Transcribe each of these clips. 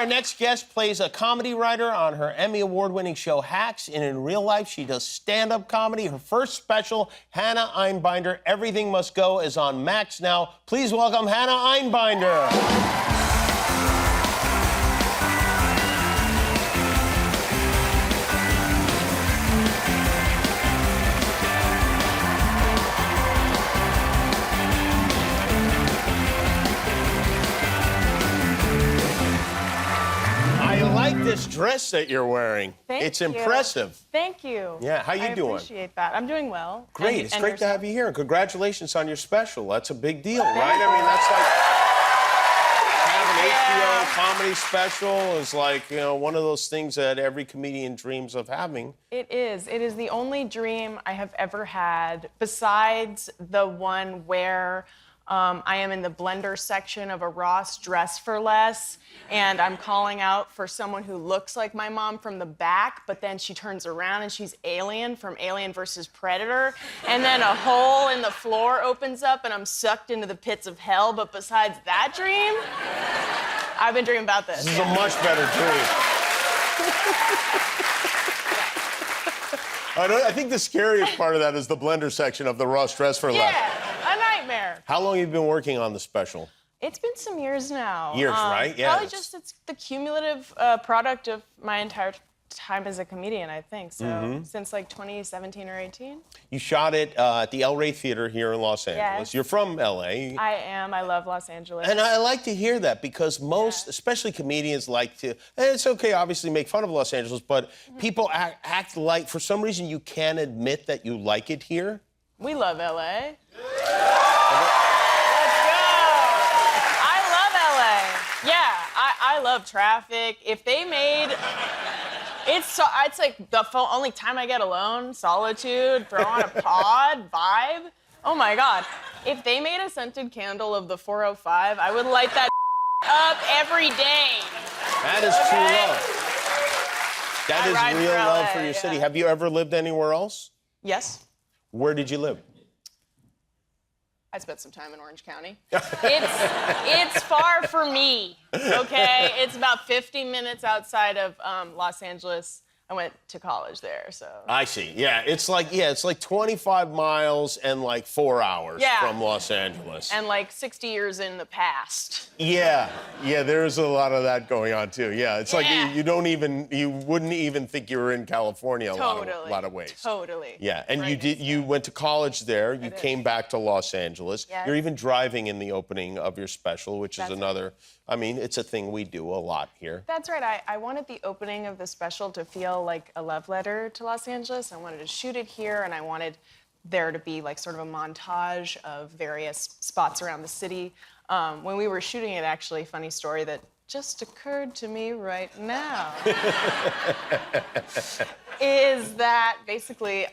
Our next guest plays a comedy writer on her Emmy Award-winning show Hacks, and in real life, she does stand-up comedy. Her first special, Hannah Einbinder, Everything Must Go, is on Max now. Please welcome Hannah Einbinder. I like this dress that you're wearing. It's impressive. Thank you. Yeah, how you doing? I appreciate that. I'm doing well. Great. It's great to have you here. And congratulations on your special. That's a big deal, right? Thank you. I mean, that's like have an HBO comedy special is like, you know, one of those things that every comedian dreams of having. It is. It is the only dream I have ever had besides the one where I am in the blender section of a Ross Dress for Less, and I'm calling out for someone who looks like my mom from the back, but then she turns around and she's Alien from Alien vs. Predator, and then a hole in the floor opens up and I'm sucked into the pits of hell. But besides that dream, I've been dreaming about this. This is a much better dream. I think the scariest part of that is the blender section of the Ross Dress for Less. Yeah, a nightmare. How long have you been working on the special? It's been some years now. Years, right? Yeah. Probably just it's the cumulative product of my entire time as a comedian, I think. So since like 2017 or 18. You shot it at the El Rey Theater here in Los Angeles. Yes. You're from L.A. I am. I love Los Angeles. And I like to hear that because most, especially comedians, like to, and it's okay, obviously, make fun of Los Angeles, but people act like, for some reason, you can't admit that you like it here. We love L.A. I love traffic. If they made, it's like the only time I get alone, solitude, throw on a pod, vibe. Oh my God. If they made a scented candle of the 405, I would light that up every day. That is true love. That is real love for your city. Have you ever lived anywhere else? Yes. Where did you live? I spent some time in Orange County. It's far for me, okay? It's about 50 minutes outside of Los Angeles. I went to college there, so. I see. Yeah, it's like 25 miles and like 4 hours from Los Angeles. And like 60 years in the past. Yeah, there's a lot of that going on too. Yeah, it's like you wouldn't even think you were in California a lot of ways. Totally. Yeah, and you went to college there. You came back to Los Angeles. Yes. You're even driving in the opening of your special, which is another. I mean, it's a thing we do a lot here. That's right. I wanted the opening of the special to feel like a love letter to Los Angeles. I wanted to shoot it here, and I wanted there to be like sort of a montage of various spots around the city. When we were shooting it, actually, funny story that just occurred to me right now, is that basically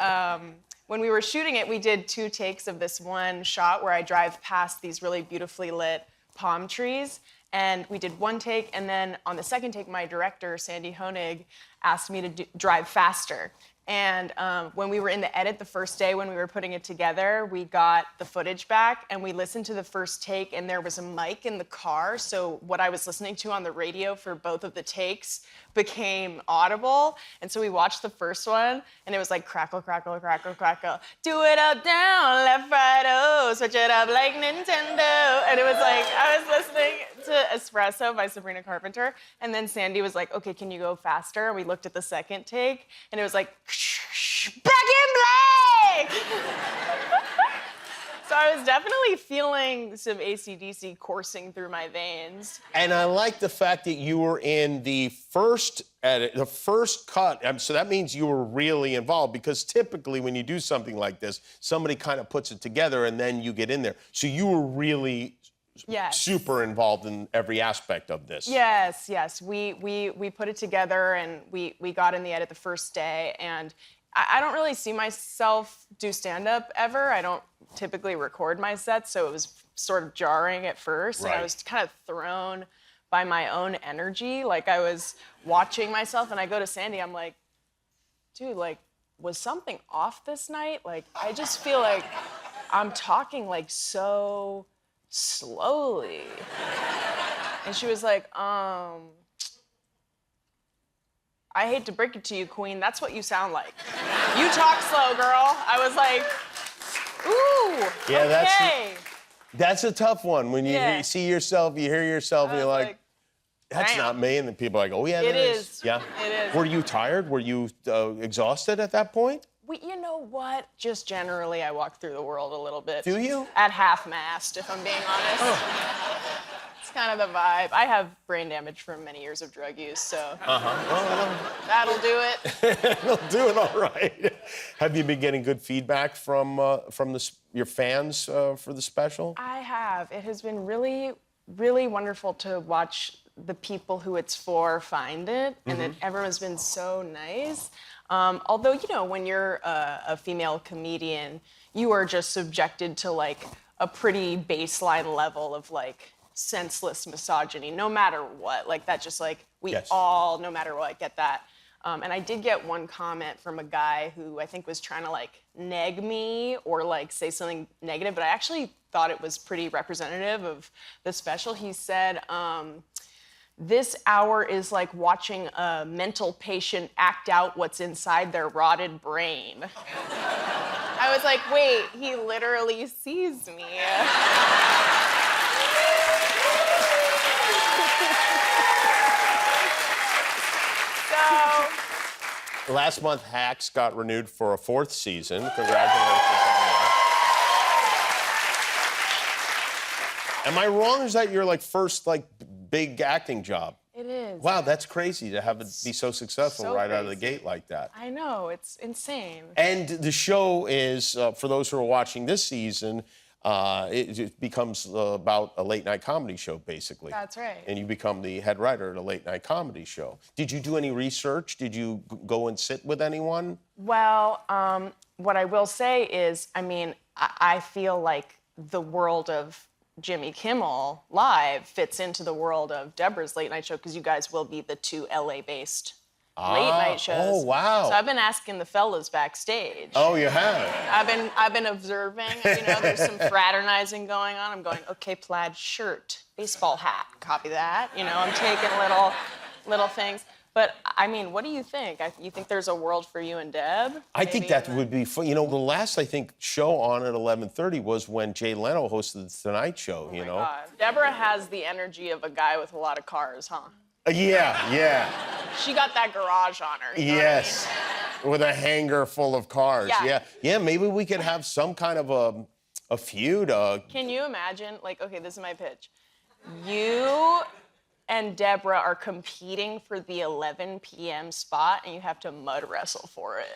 when we were shooting it, we did 2 takes of this one shot where I drive past these really beautifully lit palm trees. And we did 1 take, and then on the 2nd take, my director, Sandy Honig, asked me to drive faster. And when we were in the edit the first day, when we were putting it together, we got the footage back, and we listened to the first take, and there was a mic in the car, so what I was listening to on the radio for both of the takes became audible. And so we watched the first one, and it was like crackle, crackle, crackle, crackle. Do it up, down, left, right, oh, switch it up like Nintendo. And it was like, I was listening to Espresso by Sabrina Carpenter, and then Sandy was like, okay, can you go faster? And we looked at the 2nd take, and it was like, back in black! So I was definitely feeling some AC/DC coursing through my veins. And I like the fact that you were in the first edit, the first cut. So that means you were really involved, because typically when you do something like this, somebody kind of puts it together and then you get in there. So you were really super involved in every aspect of this. Yes. We put it together, and we got in the edit the first day, and I don't really see myself do stand-up ever. I don't typically record my sets, so it was sort of jarring at first, and I was kind of thrown by my own energy. Like, I was watching myself, and I go to Sandy, I'm like, dude, like, was something off this night? Like, I just feel like I'm talking, like, so slowly. And she was like, I hate to break it to you, Queen, that's what you sound like. You talk slow, girl. I was like, ooh, Yeah, okay. that's a tough one. When you Yeah. see yourself, you hear yourself, and I you're was like, that's damn. not me. And then people are like, oh, yeah, It there is. Yeah. It is. Were you tired? Were you exhausted at that point? You know what? Just generally, I walk through the world a little bit. Do you? At half-mast, if I'm being honest. Oh. It's kind of the vibe. I have brain damage from many years of drug use, so Well, that'll do it. you'll do it all right. Have you been getting good feedback from your fans for the special? I have. It has been really, really wonderful to watch the people who it's for find it, and everyone's been so nice. Although, you know, when you're a female comedian, you are just subjected to like a pretty baseline level of like senseless misogyny, no matter what. Like that, just like we Yes. all, no matter what, get that. And I did get one comment from a guy who I think was trying to like neg me or like say something negative, but I actually thought it was pretty representative of the special. He said, this hour is like watching a mental patient act out what's inside their rotted brain. I was like, wait, he literally sees me. So, Last month, Hacks got renewed for a 4th season. Congratulations on that. Am I wrong? Or is that your like first like big acting job? it is. Wow, that's crazy to have it be so successful So right out of the crazy. gate like that. I know, it's insane. And the show is, for those who are watching this season, it becomes about a late night comedy show, basically. That's right. And you become the head writer at a late night comedy show. Did you do any research? Did you go and sit with anyone? Well, what I will say is, I mean, I feel like the world of Jimmy Kimmel Live fits into the world of Deborah's late night show because you guys will be the 2 LA-based late night shows. Oh, wow. So I've been asking the fellas backstage. Oh, you have? I've been observing. You know, there's some fraternizing going on. I'm going, okay, plaid shirt, baseball hat, copy that. You know, I'm taking little things. But I mean, what do you think? You think there's a world for you and Deb? I think Maybe that in the- would be fun. You know, the last, I think, show on at 11:30 was when Jay Leno hosted the Tonight Show, you Oh my know? God. Deborah has the energy of a guy with a lot of cars, huh? Yeah. She got that garage on her. You know Yes. With a hangar full of cars. Yeah. Yeah, maybe we could have some kind of a feud. What I mean? Can you imagine, like, okay, this is my pitch. You and Deborah are competing for the 11 p.m. spot, and you have to mud wrestle for it.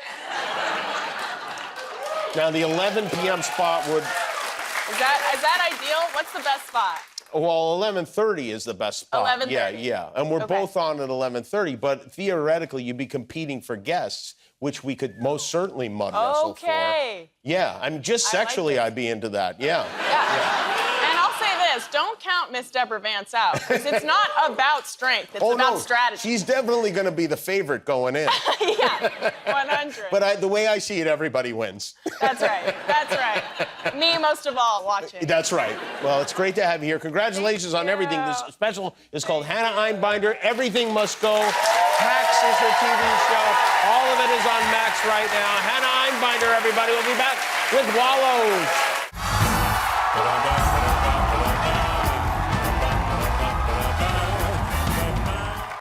Now, the 11 p.m. spot would... Is that ideal? What's the best spot? Well, 11:30 is the best spot. 11:30. Yeah. And we're Okay. both on at 11:30, but theoretically, you'd be competing for guests, which we could most certainly mud wrestle for. Okay. Yeah, I mean, just I like sexually, this. I'd be into that. Yeah. And I'll say this, don't count Miss Deborah Vance out, because it's not about strength, it's Oh, about no. strategy. She's definitely going to be the favorite going in. Yeah, 100. But the way I see it, everybody wins. That's right. Me most of all watching. That's right. Well, it's great to have you here. Congratulations on everything. This special is called Hannah Einbinder. Everything Must Go. Hacks is her TV show. All of it is on Max right now. Hannah Einbinder, everybody. We'll be back with Wallows.